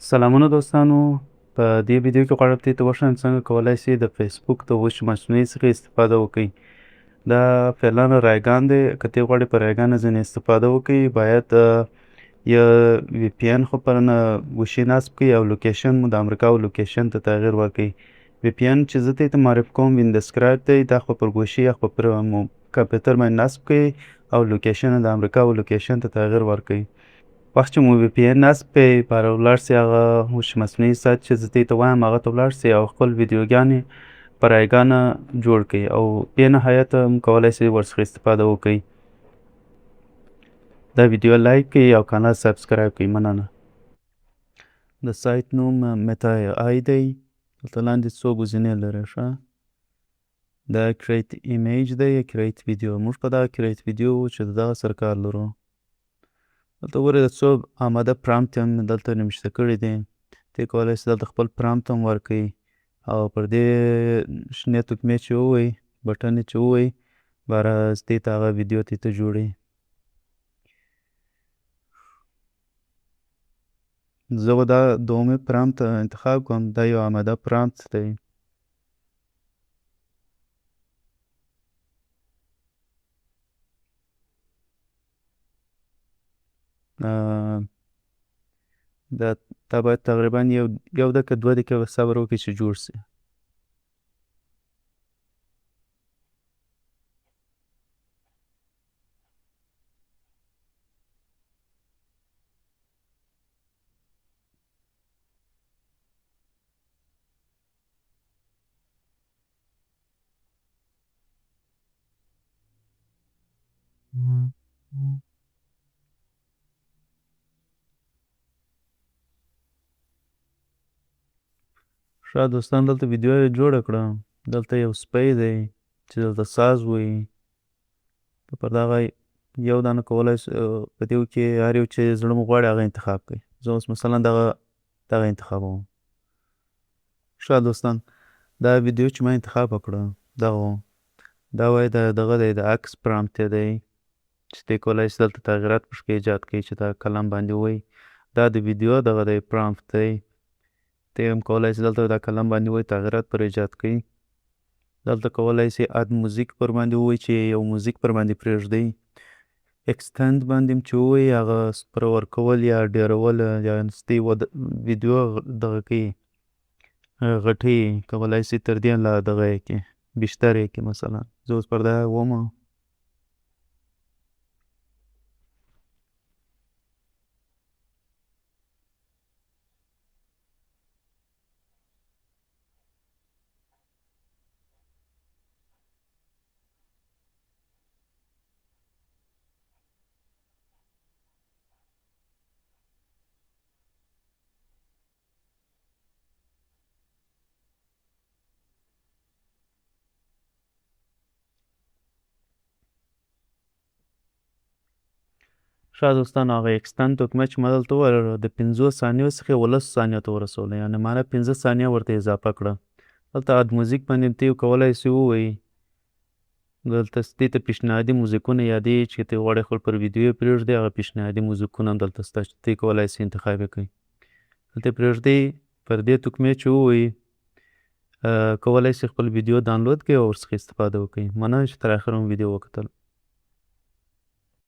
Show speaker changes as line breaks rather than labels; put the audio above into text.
سلامونه دوستانو، په دې ویډیو کې غواړم دې ته وښیم څنګه کولی شئ د فیسبوک د هوش مصنوعي څخه استفاده وکړئ. دا فعلا رایګان دی، که ته غواړې په رایګان ځینې استفاده وکړئ باید یه وی پی ان خو پر نه گوشي نصب کړئ او لوکیشن مو د امریکا او لوکیشن ته تغییر ورکړئ. وی پی ان چې زه ته معرفي کوم ویندسکرایب دی، دا خو پر گوشي یا خو پر کمپیوټر باندې نصب کړئ او لوکیشن د امریکا او لوکیشن ته تغییر ورکړئ. وخت چې مو وی پی ان نصب کړئ باره ولاړ سئ هغه هوش مصنوعي سایت چې زه ته وایم هغه ته ولاړ سئ او خپل ویډیوګانې په رایګانه جوړ کړئ او بې نهایته هم کولی سئ ورڅخه استفاده وکړئ. دا ویډیو لایک کړئ او کانال سبسکرایب کړئ. مننه. د سایت نوم متا آی دی. دلته لاندې څو ګزینې لري ښه. دا کریټ ایمیج دی یا کریټ ویډیو. موږ په دغه کریټ ویډیو چې د دغه سره کار لرو. دلته ګورئ د څو آماده پرامپټ هم دلته نوشته کړي دي. ته کولی شئ دلته خپل پرامپټ هم ورکړئ او پر دې شنې تکمې چې ووهئ بټن چې ووهئ باره دې ته هغه ویډیو ته جوړوي. زه به دا دومې پرامپټ انتخاب کوم. دا یو آماده پرامپټ دی. دا باید تقریبا یو دقیقه 2 دقیقې صبر وکړئ چې جوړ سي. ښه دوستان دلته ویډیو یې جوړه کړه. دلته یو سپی دی چې دلته ساز وایي. پر دغه یو دانه کولی په دې کې هر یو چې زړه مو غواړي هغه انتخاب کړئ. زه اوس مثلا دغه انتخابوم. ښه دوستان دا ویډیو چې ما انتخاب کړه دا وایي دغه دی د عکس پرامپټ دی چې ته کولی شې دلته تغییرات پکې ایجاد کړئ چې دا کلم باندې ووایي. دا د ویډیو دغه دی پرامپټ دی. ته هم کولی شې دلته دا کلم باندې ووایي تغییرات پر ایجاد کړئ. دلته کولی شئ اد موزیک پر باندې ووایي چې یو موزیک پر باندې پرېږدئ. اکسټند باندې هم چې ووایي هغه پر ورکول یا ډېرول یا ویډیو دغه کوي غټوي. کولی شئ تر دې لا دغه یې کړي بیشتر یې کړي. مثلا زه اوس پر دا ومه. ښه دوستانو هغه اکسټند تکمه چې ما دلته ووهله د 5 ثانیو څخه 15 ثانیو ته ورسوله. یعنې معنی 15 ثانیې ورته اضافه کړه. دلته اد موزیک باندې ته کولی شئ ووایي. دلته دې ته پیشنهادي موزیکونه یادوي چې ته غواړې خپل پر ویډیو یې پرېږدې. هغه پیشنهادي موزیکونه هم دلته شته چې ته کولی شئ انتخاب یې کړئ. دلته یې پرېږدئ. پر دې تکمې چې ووایي کولی شئ خپل ویډیو ډاونلوډ کړئ او ورڅخه استفاده وکړئ. مننه چې تر اخره مو ویډیو وکتل.